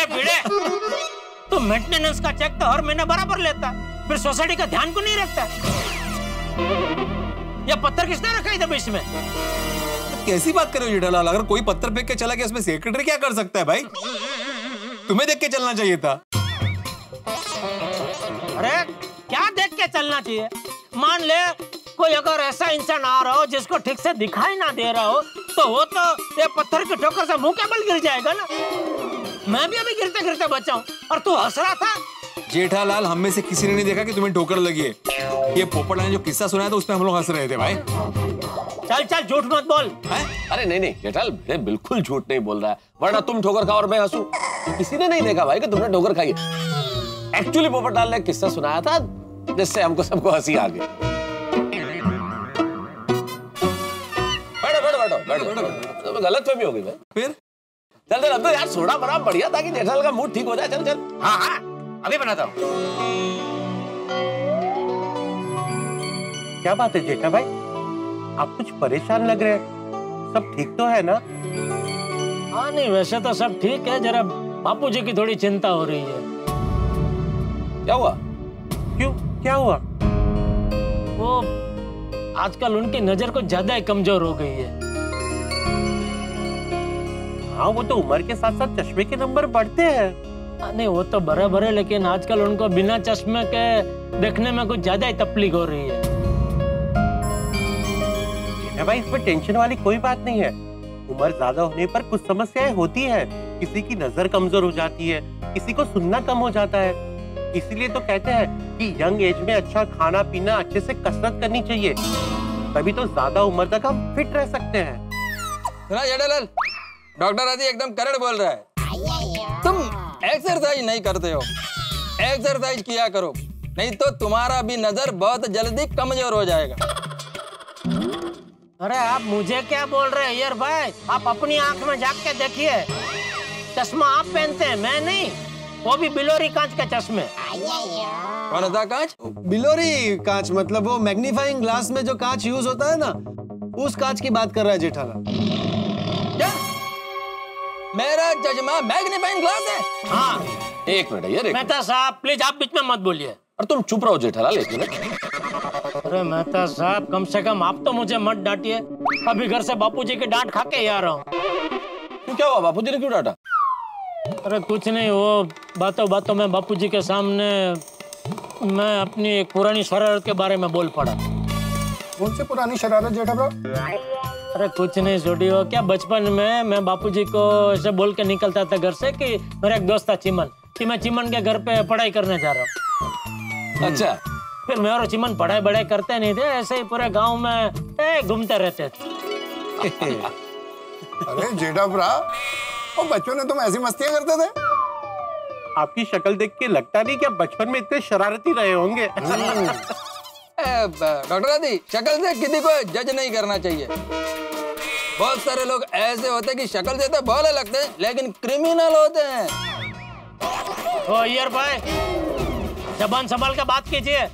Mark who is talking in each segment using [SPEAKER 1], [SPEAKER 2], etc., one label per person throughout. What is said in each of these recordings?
[SPEAKER 1] भिड़े, तो मेंटेनेंस का चेक तो हर महीने बराबर लेता, फिर सोसाइटी का ध्यान को नहीं रखता। ये पत्थर किसने रखा इधर बीच में?
[SPEAKER 2] कैसी बात कर रहे हो जेठालाल? अगर कोई पत्थर फेंक के चला गया, इसमें सेक्रेटरी क्या कर सकता है भाई? तुम्हें देख के चलना चाहिए था।
[SPEAKER 1] अरे क्या देख के चलना चाहिए? मान ले कोई अगर ऐसा इंसान आ रहा हो जिसको ठीक से दिखाई ना दे रहा हो, तो वो तो ये पत्थर की ठोकर से मुंह के बल गिर जाएगा ना। मैं भी अभी गिरते गिरते बचा हूँ और तू हंस रहा था।
[SPEAKER 2] जेठालाल, हम में से किसी ने नहीं देखा कि तुम्हें ठोकर लगी है। ये पोपट ने जो किस्सा सुनाया था उसमें हम लोग हंस रहे थे भाई।
[SPEAKER 1] चल चल झूठ मत बोल।
[SPEAKER 3] अरे नहीं जेठालाल, बिल्कुल झूठ नहीं बोल रहा है, वरना तुम ठोकर खाओ और मैं हंसू। किसी ने नहीं देखा भाई कि तुमने ठोकर खाई। एक्चुअली पोपटलाल ने किस्सा सुनाया था जिससे हमको सबको हंसी आ गई। बैठो, गलत फहमी हो गई भाई।
[SPEAKER 2] फिर
[SPEAKER 3] चल अब तो यार सोडा बना बढ़िया ताकि जेठालाल का मूड ठीक हो जाए। चल
[SPEAKER 4] हाँ अभी बनाता हूँ।
[SPEAKER 5] क्या बात है जेठा भाई, आप कुछ परेशान लग रहे हैं, सब ठीक तो है ना?
[SPEAKER 1] हाँ नहीं, वैसे तो सब ठीक है, जरा बापूजी की थोड़ी चिंता हो रही है।
[SPEAKER 3] क्या हुआ?
[SPEAKER 5] क्यों, क्या हुआ?
[SPEAKER 1] वो आजकल उनकी नजर कुछ ज्यादा ही कमजोर हो गई है।
[SPEAKER 5] हाँ वो तो उम्र के साथ साथ चश्मे के नंबर बढ़ते हैं।
[SPEAKER 1] नहीं वो तो बराबर है, लेकिन आजकल उनको बिना चश्मे के देखने में कुछ ज्यादा ही तकलीफ हो रही है।
[SPEAKER 5] जेठा भाई, इसमें टेंशन वाली कोई बात नहीं है। उम्र ज्यादा होने पर कुछ समस्याएं होती है, किसी की नजर कमजोर हो जाती है, किसी को सुनना कम हो जाता है। इसीलिए तो कहते हैं कि यंग एज में अच्छा खाना पीना, अच्छे से कसरत करनी चाहिए, तभी तो ज्यादा उम्र तक हम फिट रह सकते हैं।
[SPEAKER 6] सुना जेठालाल, डॉक्टर आदि एकदम करेक्ट बोल रहा है। तुम एक्सरसाइज नहीं करते हो, एक्सरसाइज किया करो, नहीं तो तुम्हारा भी नजर बहुत जल्दी कमजोर हो जाएगा।
[SPEAKER 1] अरे आप मुझे क्या बोल रहे हैं यार भाई? आप अपनी आंख में झांक के देखिए, चश्मा आप पहनते हैं, मैं नहीं, वो भी बिलोरी कांच के चश्मे।
[SPEAKER 6] कौन सा कांच?
[SPEAKER 7] बिलोरी कांच मतलब वो मैग्नीफाइंग ग्लास में जो कांच यूज होता है ना, उस कांच की बात कर रहा है जेठालाल।
[SPEAKER 6] क्या मेरा चश्मा मैग्नीफाइंग ग्लास है?
[SPEAKER 1] हाँ।
[SPEAKER 3] एक मिनट यार,
[SPEAKER 1] मेहता साहब प्लीज आप बीच में मत बोलिए।
[SPEAKER 3] और तुम चुप रहो जेठालाल, एक मिनट।
[SPEAKER 1] अरे मेहता साहब, कम से कम आप तो मुझे मत डांटिए, अभी घर से बापूजी की डांट खा के ही आ रहा हूँ।
[SPEAKER 3] क्या हुआ, बापूजी ने क्यों डांटा?
[SPEAKER 1] अरे कुछ नहीं, वो बातों बातों में बापूजी के सामने मैं अपनी एक पुरानी शरारत के बारे में बोल पड़ा।
[SPEAKER 4] कौन सी पुरानी शरारत जेठा ब्रो?
[SPEAKER 1] अरे कुछ नहीं छोटी, हो क्या, बचपन में मैं बापूजी को ऐसे बोल के निकलता था घर से कि मेरा एक दोस्त था चिमन, कि मैं चिमन के घर पे पढ़ाई करने जा रहा हूँ।
[SPEAKER 3] अच्छा।
[SPEAKER 1] फिर मैं और चिमन पढ़ाई करते नहीं थे, ऐसे ही पूरे गांव में घूमते रहते थे।
[SPEAKER 4] अरे जेठा ब्रा, वो बच्चों ने तुम ऐसी मस्तियां करते थे?
[SPEAKER 5] आपकी शक्ल देख के लगता नहीं कि आप बचपन में इतने शरारती रहे होंगे।
[SPEAKER 6] डॉक्टर आदि, शक्ल से किसी को जज नहीं करना चाहिए। बहुत सारे लोग ऐसे होते हैं कि शक्ल से तो भोले लगते हैं, लेकिन क्रिमिनल होते हैं।
[SPEAKER 1] ओ यार भाई, जबान संभाल के बात कीजिए,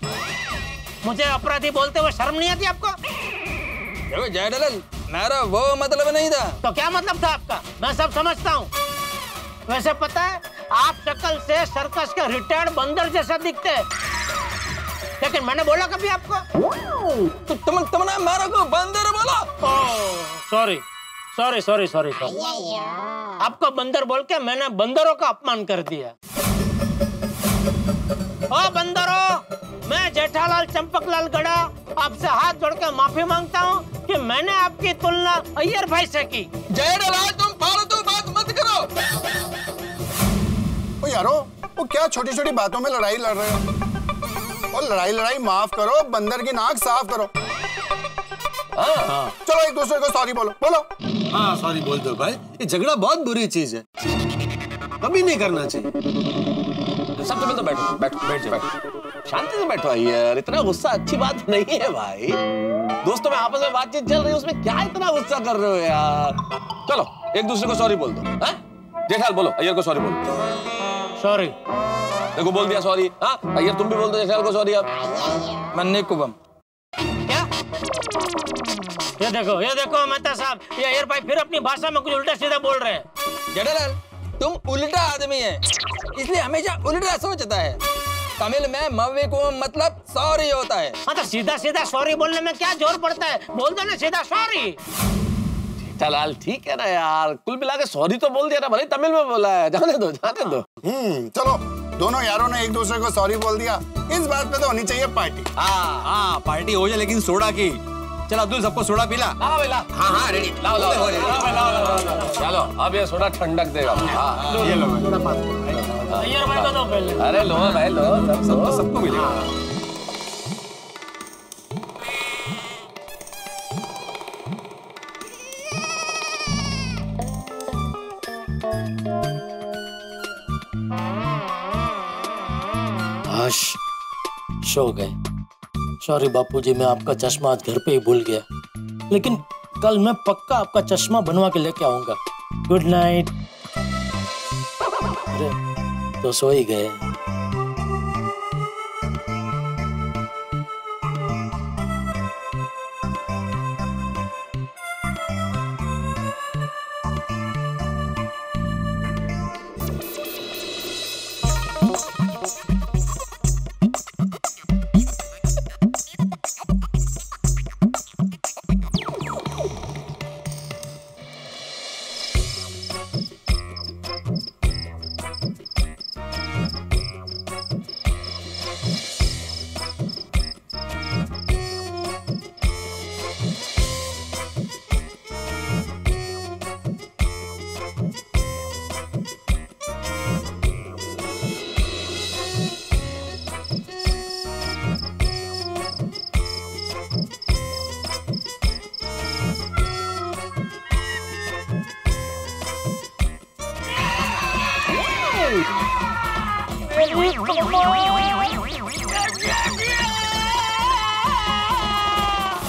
[SPEAKER 1] मुझे अपराधी बोलते हुए शर्म नहीं आती आपको?
[SPEAKER 6] देखो जेठालाल, मेरा वो मतलब नहीं था।
[SPEAKER 1] तो क्या मतलब था आपका? मैं सब समझता हूँ। वैसे पता है, आप शक्ल से सर्कस के रिटायर्ड बंदर जैसा दिखते हैं, लेकिन मैंने बोला कभी आपको?
[SPEAKER 6] तो तुमने मेरे को बंदर बोला?
[SPEAKER 1] सॉरी। आपको बंदर बोल के मैंने बंदरों का अपमान कर दिया। ओ बंदरों, मैं जेठालाल चंपकलाल गड़ा आपसे हाथ जोड़ के माफी मांगता हूँ कि मैंने आपकी तुलना अय्यर भाई से की।
[SPEAKER 6] जेठालाल, तुम फालतू बात मत करो।
[SPEAKER 4] ओ यारो, वो क्या छोटी छोटी बातों में लड़ाई लड़ रहे हो? और लड़ाई माफ करो, बंदर की नाक साफ करो। चलो एक दूसरे को सॉरी बोलो।
[SPEAKER 7] हाँ सॉरी बोल दो भाई, ये झगड़ा बहुत बुरी चीज है, कभी नहीं करना चाहिए।
[SPEAKER 3] सबसे पहले तो बैठो, शांति से बैठो यार, इतना गुस्सा अच्छी बात नहीं है भाई। दोस्तों में आपस में बातचीत चल रही है, उसमें क्या इतना गुस्सा कर रहे हो यार? चलो एक दूसरे को सॉरी बोल दो। जेठालाल बोलो अय्यर को सॉरी बोलो।
[SPEAKER 1] सॉरी।
[SPEAKER 3] देखो बोल दिया सॉरी। हाँ अय्यर तुम भी बोल दो जेठालाल को सॉरी। आप
[SPEAKER 6] मन्ने कुबम।
[SPEAKER 1] क्या? ये देखो मेहता साहब, ये अय्यर भाई फिर अपनी भाषा में कुछ उल्टा सीधा बोल रहे हैं।
[SPEAKER 6] जेठालाल, तुम उल्टा आदमी है, इसलिए हमेशा उल्टा सोचता है। तमिल में मव्विकुम मतलब सॉरी होता है।
[SPEAKER 1] हाँ तो सीधा सीधा सॉरी बोलने में क्या जोर पड़ता है, बोल दो ना सीधा सॉरी।
[SPEAKER 3] जेठालाल ठीक है ना यार, कुल मिला के सॉरी तो बोल दिया ना, भले तमिल में बोला है, जाने दो जाने दो।
[SPEAKER 4] चलो दोनों यारों ने एक दूसरे को सॉरी बोल दिया, इस बात पे तो होनी चाहिए पार्टी।
[SPEAKER 2] हाँ पार्टी हो जाए लेकिन सोडा की। चल अब्दुल सबको सोडा पिला।
[SPEAKER 3] लाओ भाई लाओ। हाँ हाँ रेडी, लाओ लाओ लाओ। चलो अब ये सोडा ठंडक देगा। हाँ
[SPEAKER 2] ये लो भाई।
[SPEAKER 1] तैयार भाई को दो पहले।
[SPEAKER 3] अरे लो भाई लो,
[SPEAKER 2] सबको मिलेगा।
[SPEAKER 8] सो गए। सॉरी बापूजी, मैं आपका चश्मा आज घर पे ही भूल गया, लेकिन कल मैं पक्का आपका चश्मा बनवा के लेके आऊंगा। Good night. अरे तो सो ही गए।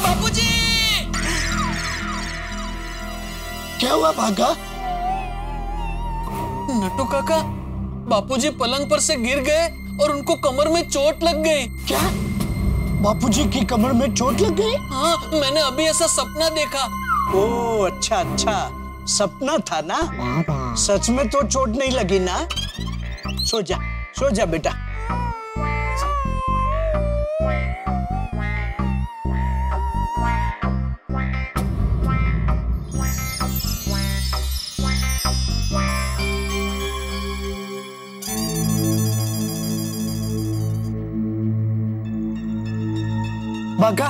[SPEAKER 6] बापूजी!
[SPEAKER 8] क्या हुआ भागा?
[SPEAKER 6] नट्टू काका, बापूजी पलंग पर से गिर गए और उनको कमर में चोट लग गई।
[SPEAKER 8] क्या बापूजी की कमर में चोट लग गई?
[SPEAKER 6] हाँ, मैंने अभी ऐसा सपना देखा।
[SPEAKER 9] ओ अच्छा अच्छा, सपना था ना? सच में तो चोट नहीं लगी ना? सो जा बेटा।
[SPEAKER 8] बाका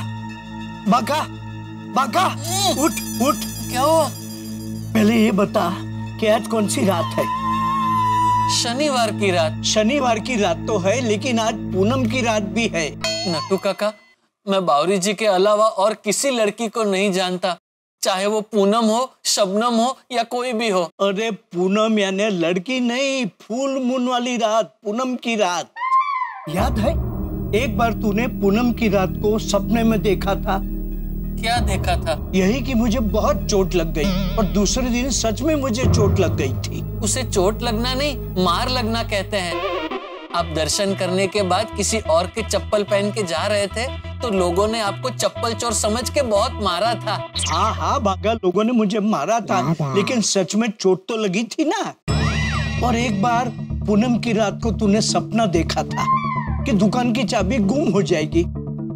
[SPEAKER 8] बाका बाका, उठ उठ।
[SPEAKER 6] क्या हुआ?
[SPEAKER 8] पहले ये बता कि आज कौन सी रात है?
[SPEAKER 6] शनिवार की रात।
[SPEAKER 9] शनिवार की रात तो है, लेकिन आज पूनम की रात भी है।
[SPEAKER 6] नट्टू काका, मैं बावरी जी के अलावा और किसी लड़की को नहीं जानता, चाहे वो पूनम हो, शबनम हो या कोई भी हो।
[SPEAKER 9] अरे पूनम यानी लड़की नहीं, फुल मून वाली रात, पूनम की रात। याद है एक बार तूने पूनम की रात को सपने में देखा था?
[SPEAKER 6] क्या देखा था?
[SPEAKER 9] यही कि मुझे बहुत चोट लग गई, और दूसरे दिन सच में मुझे चोट लग गई थी।
[SPEAKER 6] उसे चोट लगना नहीं, मार लगना कहते हैं। आप दर्शन करने के बाद किसी और के चप्पल पहन के जा रहे थे, तो लोगों ने आपको चप्पल चोर समझ के बहुत मारा था।
[SPEAKER 9] हाँ हाँ भागा, लोगों ने मुझे मारा था, लेकिन सच में चोट तो लगी थी ना। और एक बार पूनम की रात को तूने सपना देखा था कि दुकान की चाबी गुम हो जाएगी,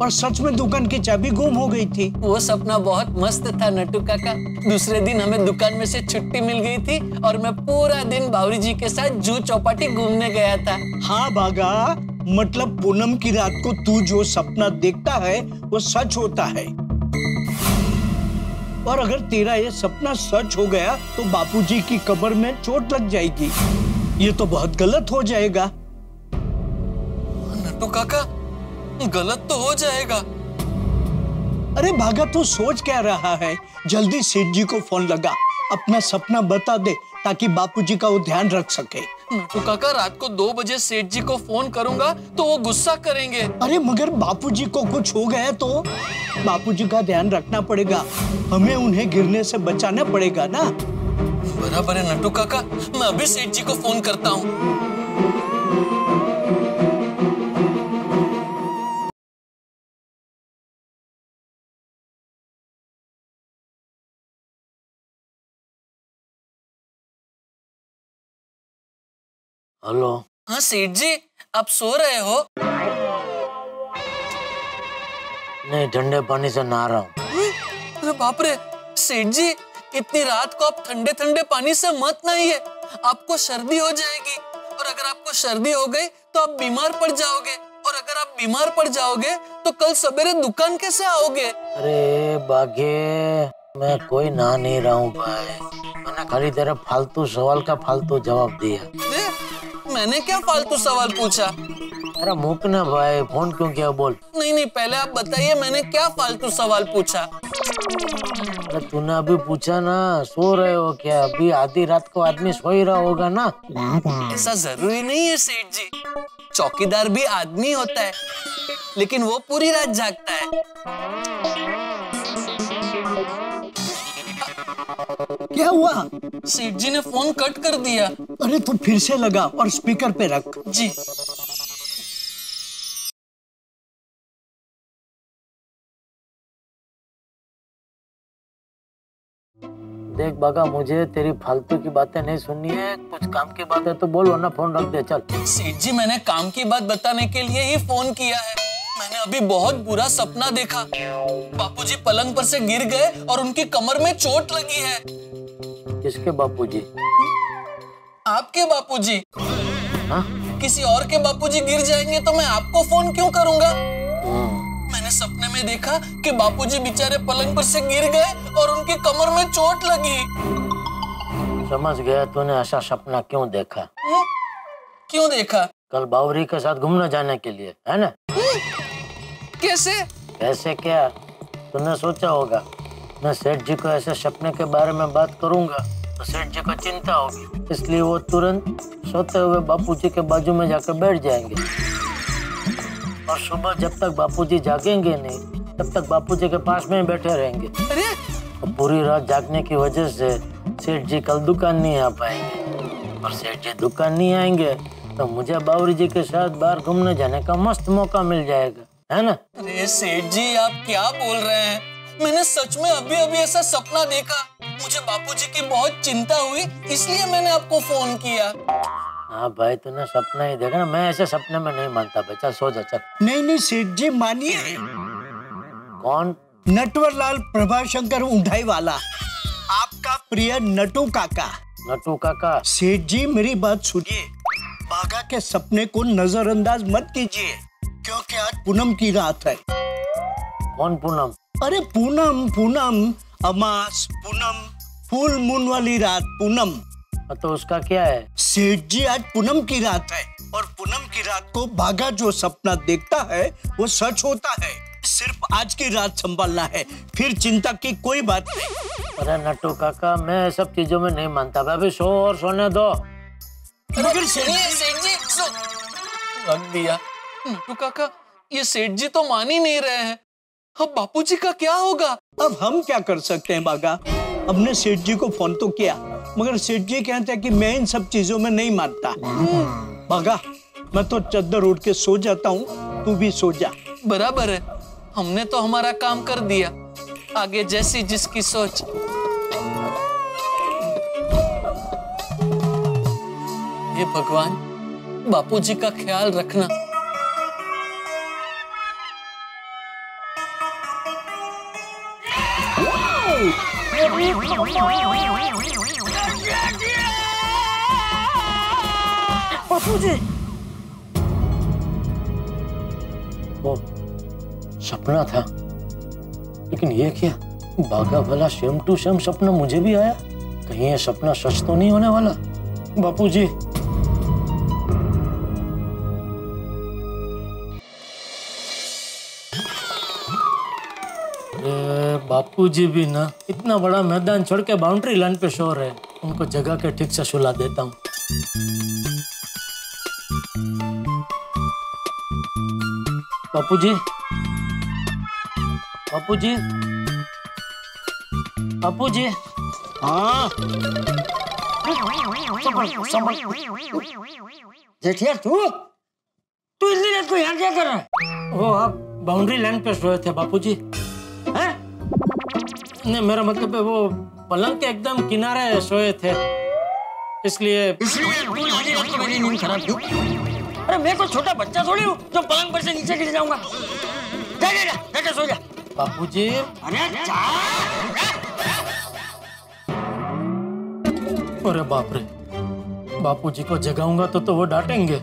[SPEAKER 9] और सच में दुकान की चाबी गुम हो गई थी।
[SPEAKER 6] वो सपना बहुत मस्त था नट्टू काका। दूसरे दिन हमें दुकान में से छुट्टी मिल गई थी और मैं पूरा दिन बावरी जी के साथ जू चौपाटी घूमने गया था।
[SPEAKER 9] हाँ भागा, मतलब पूनम की रात को तू जो सपना देखता है वो सच होता है। और अगर तेरा ये सपना सच हो गया तो बापूजी की कमर में चोट लग जाएगी। ये तो बहुत गलत हो जाएगा।
[SPEAKER 6] नट्टू काका, गलत तो हो जाएगा।
[SPEAKER 9] अरे भागा, तू सोच क्या रहा है? जल्दी सेठ जी को फोन लगा, अपना सपना बता दे ताकि बापूजी का वो ध्यान रख सके।
[SPEAKER 6] नट्टू काका, रात को 2 बजे सेठ जी को फोन करूंगा तो वो गुस्सा करेंगे।
[SPEAKER 9] अरे मगर बापूजी को कुछ हो गया तो? बापूजी का ध्यान रखना पड़ेगा, हमें उन्हें गिरने से बचाना पड़ेगा ना।
[SPEAKER 6] बराबर है नट्टू काका, मैं अभी सेठ जी को फोन करता हूँ।
[SPEAKER 8] हेलो।
[SPEAKER 10] हाँ सेठ जी, आप सो रहे हो?
[SPEAKER 8] नहीं, ठंडे पानी से नहा रहा हूँ।
[SPEAKER 10] अरे बाप रे सेठ जी, इतनी रात को आप ठंडे ठंडे पानी से मत नहाइए, आपको सर्दी हो जाएगी। और अगर आपको सर्दी हो गई तो आप बीमार पड़ जाओगे, और अगर आप बीमार पड़ जाओगे तो कल सवेरे दुकान कैसे आओगे?
[SPEAKER 8] अरे बागे, मैं कोई नहा नहीं रहा हूँ भाई, मैंने खाली तेरे फालतू सवाल का फालतू जवाब दिया।
[SPEAKER 10] मैंने क्या फालतू सवाल पूछा?
[SPEAKER 8] अरे मुक ना भाई, फोन क्यों किया बोल।
[SPEAKER 10] नहीं, पहले आप बताइए मैंने क्या फालतू सवाल पूछा?
[SPEAKER 8] अरे तूने अभी पूछा ना, सो रहे हो क्या? अभी आधी रात को आदमी सो ही रहा होगा ना।
[SPEAKER 10] ऐसा जरूरी नहीं है सेठ जी, चौकीदार भी आदमी होता है, लेकिन वो पूरी रात जागता है।
[SPEAKER 9] क्या हुआ?
[SPEAKER 10] सेठ जी ने फोन कट कर दिया।
[SPEAKER 9] अरे तो फिर से लगा और स्पीकर पे रख।
[SPEAKER 10] जी।
[SPEAKER 8] देख बागा, मुझे तेरी फालतू की बातें नहीं सुननी है, कुछ काम की बात है तो बोल, वरना फोन रख दे चल।
[SPEAKER 10] सेठ जी, मैंने काम की बात बताने के लिए ही फोन किया है। मैंने अभी बहुत बुरा सपना देखा। बापूजी पलंग पर से गिर गए और उनकी कमर में चोट लगी है।
[SPEAKER 8] किसके बापूजी?
[SPEAKER 10] आपके बापूजी।
[SPEAKER 8] हाँ?
[SPEAKER 10] किसी और के बापूजी गिर जाएंगे तो मैं आपको फोन क्यों करूंगा? मैंने सपने में देखा कि बापूजी बेचारे पलंग पर से गिर गए और उनकी कमर में चोट लगी।
[SPEAKER 8] समझ गया तूने ऐसा सपना क्यों देखा।
[SPEAKER 10] क्यों देखा?
[SPEAKER 8] कल बावरी के साथ घूमने जाने के लिए, है ना?
[SPEAKER 10] कैसे?
[SPEAKER 8] कैसे क्या, तूने सोचा होगा मैं सेठ जी को ऐसे सपने के बारे में बात करूंगा तो सेठ जी को चिंता होगी, इसलिए वो तुरंत सोते हुए बापूजी के बाजू में जाकर बैठ जाएंगे, और सुबह जब तक बापूजी जागेंगे नहीं तब तक बापूजी के पास में ही बैठे रहेंगे।
[SPEAKER 10] अरे
[SPEAKER 8] और पूरी रात जागने की वजह से सेठ जी कल दुकान नहीं आ पाएंगे, और सेठ जी दुकान नहीं आएंगे तो मुझे बावरी जी के साथ बाहर घूमने जाने का मस्त मौका मिल जाएगा, है ना?
[SPEAKER 10] अरे सेठ जी, आप क्या बोल रहे हैं? मैंने सच में अभी अभी ऐसा सपना देखा। मुझे बापूजी की बहुत चिंता हुई, इसलिए मैंने आपको फोन किया।
[SPEAKER 8] हाँ भाई, तूने सपना ही देखा ना, मैं ऐसे सपने में नहीं मानता भाई, चल सो जा चल।
[SPEAKER 9] नहीं सेठ जी, मानिए।
[SPEAKER 8] कौन?
[SPEAKER 9] नटवरलाल प्रभाशंकर उंढाई वाला, आपका प्रिय नटू काका।
[SPEAKER 8] नटू काका?
[SPEAKER 9] सेठ जी मेरी बात सुनिए, बागा के सपने को नजरअंदाज मत कीजिए, क्योंकि आज पूनम की रात है।
[SPEAKER 8] कौन पूनम?
[SPEAKER 9] अरे पूनम, अमास पूनम, फुल मून वाली रात पूनम।
[SPEAKER 8] तो उसका क्या है?
[SPEAKER 9] सेठ जी, आज पूनम की रात है, और पूनम की रात को बागा जो सपना देखता है वो सच होता है। सिर्फ आज की रात संभालना है, फिर चिंता की कोई बात नहीं।
[SPEAKER 8] अरे नट्टू काका, मैं सब चीजों में नहीं मानता, अभी सो और सोने दो।
[SPEAKER 10] मगर सुनिए सेठ जी, रख दिया। नट्टू काका, ये सेठ जी तो मान ही नहीं रहे हैं। अब बापूजी का क्या होगा?
[SPEAKER 9] अब हम क्या कर सकते हैं बागा? हमने सेठ जी को फोन तो किया, मगर सेठ जी कहते हैं कि मैं इन सब चीजों में नहीं मानता। बागा, मैं तो चद्दर उठ के सो जाता हूँ, तू भी सो जा।
[SPEAKER 10] बराबर है, हमने तो हमारा काम कर दिया, आगे जैसी जिसकी सोच। हे भगवान, बापूजी का ख्याल रखना।
[SPEAKER 8] बापूजी, वो सपना था, लेकिन ये क्या? बागा वाला सेम टू सेम सपना मुझे भी आया। कहीं ये सपना सच तो नहीं होने वाला? बापूजी, बापूजी भी ना इतना बड़ा मैदान छोड़ के बाउंड्री लाइन पे सो रहे, उनको जगह के ठीक से सुला देता हूँ। बापूजी, बापूजी, बापूजी।
[SPEAKER 9] हाँ
[SPEAKER 8] जेठिया, तू इतनी रात को यहाँ क्या कर रहा है? वो आप बाउंड्री लाइन पे सोए थे बापूजी, हैं? नहीं, मेरा मतलब है वो पलंग के एकदम किनारे सोए थे।
[SPEAKER 1] इसलिए
[SPEAKER 8] तूने आधी रात को मेरी नींद खराब क्यों? अरे मैं तो छोटा बच्चा थोड़ी हूँ जो पलंग पर से नीचे गिर जाऊंगा। जा जा जा जा सो जा।
[SPEAKER 1] बापूजी,
[SPEAKER 8] अरे जा।
[SPEAKER 1] अरे बाप रे, बापूजी को जगाऊंगा तो वो डांटेंगे।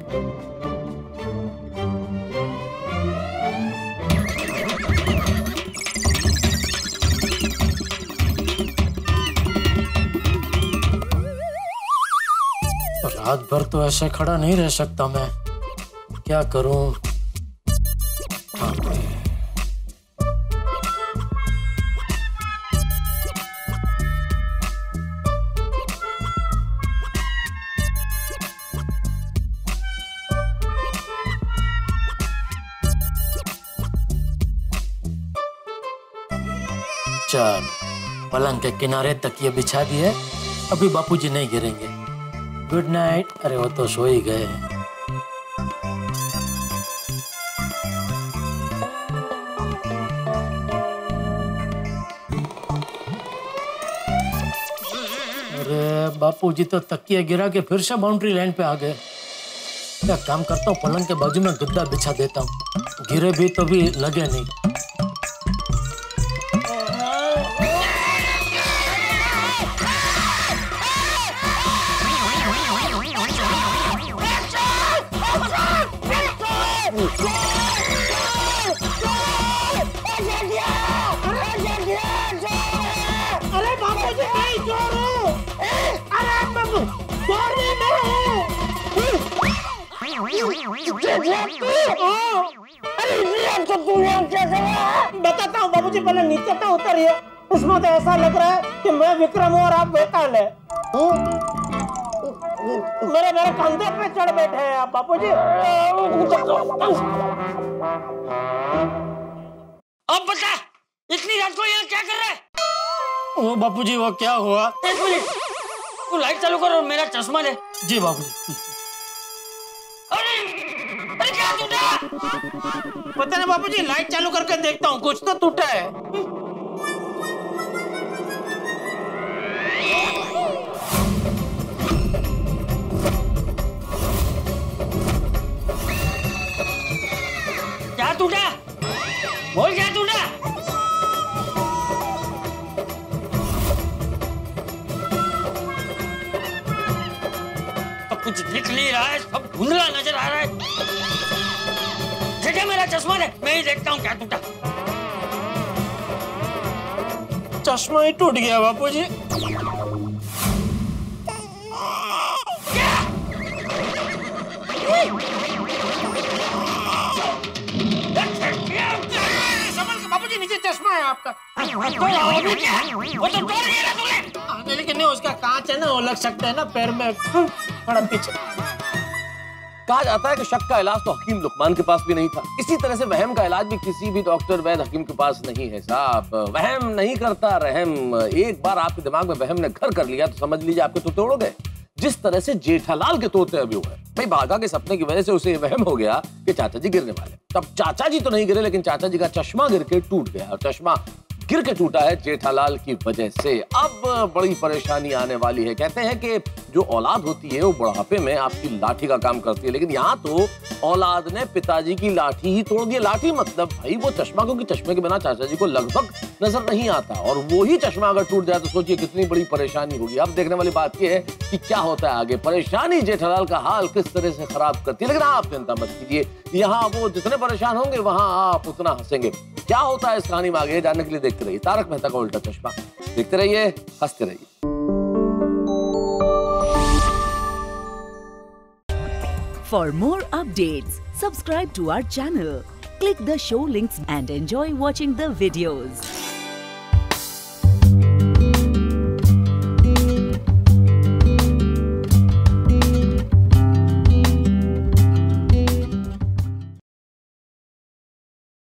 [SPEAKER 1] रात भर तो ऐसे खड़ा नहीं रह सकता मैं, क्या करूं? चल, पलंग के किनारे तकिए बिछा दिए, अभी बापूजी नहीं गिरेंगे। Good night. अरे वो तो सो ही गए। अरे बापूजी तो तकिया गिरा के फिर से बाउंड्री लाइन पे आ गए। क्या काम करता हूँ, पलंग के बाजू में गद्दा बिछा देता हूँ, गिरे भी तो भी लगे नहीं।
[SPEAKER 11] अरे बापूजी नहीं चोर हूँ। अरे बाबू चोर नहीं। बताता हूँ बाबूजी, पहले नीचे तो उतरिए। इसमें तो ऐसा लग रहा है कि मैं विक्रम हूँ और आप बेताल है। मेरे कंधे पे चढ़ बैठे हैं आप बापूजी।
[SPEAKER 8] अब बता, इतनी रात को यहाँ क्या कर रहा है?
[SPEAKER 1] वो बापूजी, वो क्या हुआ?
[SPEAKER 8] एक मिनट, तू लाइट चालू कर और मेरा चश्मा ले।
[SPEAKER 1] जी बापूजी।
[SPEAKER 8] अरे क्या टूटा?
[SPEAKER 1] पता नहीं बापूजी, लाइट चालू करके देखता हूँ, कुछ तो टूटा है।
[SPEAKER 8] क्या टूटा? बोल क्या टूटा? तो कुछ दिख नहीं रहा है, सब धुंधला नजर आ रहा है। जगह मेरा चश्मा दे, मैं ही देखता हूँ क्या टूटा।
[SPEAKER 1] चश्मा ही टूट गया बापूजी।
[SPEAKER 11] बापूजी नीचे चश्मा है आपका।
[SPEAKER 8] वो तो तोड़ दिया तूने।
[SPEAKER 1] लेकिन नहीं, उसका कांच है ना, वो लग सकता है ना पैर में, थोड़ा पीछे।
[SPEAKER 3] कहा जाता है कि शक का इलाज तो हकीम लुकमान के पास भी नहीं था, इसी तरह से वहम का इलाज भी किसी भी डॉक्टर वैद हकीम के पास नहीं है साहब। वहम नहीं करता रहम। एक बार आपके दिमाग में वहम ने घर कर लिया तो समझ लीजिए आपके तोते उड़ गए। जिस तरह से जेठालाल के तोते अभी हुए भाई, भागा के सपने की वजह से उसे वहम हो गया कि चाचा जी गिरने वाले। तब चाचा जी तो नहीं गिरे, लेकिन चाचा जी का चश्मा गिर के टूट गया, और चश्मा गिर के टूटा है जेठालाल की वजह से। अब बड़ी परेशानी आने वाली है। कहते हैं कि जो औलाद होती है वो बुढ़ापे में आपकी लाठी का काम करती है, लेकिन यहाँ तो औलाद ने पिताजी की लाठी ही तोड़ दी। लाठी मतलब भाई वो चश्मा, क्योंकि चश्मे के बिना चाचा जी को लगभग नजर नहीं आता, और वो ही चश्मा अगर टूट जाए तो सोचिए कितनी बड़ी परेशानी होगी। अब देखने वाली बात यह है कि क्या होता है आगे। परेशानी जेठालाल का हाल किस तरह से खराब करती है, लेकिन आप चिंता मत कीजिए, यहाँ वो जितने परेशान होंगे वहां आप उतना हंसेंगे। क्या होता है इस कहानी में आगे जानने के लिए देखते रहिए तारक मेहता का उल्टा चश्मा। देखते रहिए, हंसते रहिए।
[SPEAKER 12] For more updates, subscribe to our channel, click the show links and enjoy watching the videos.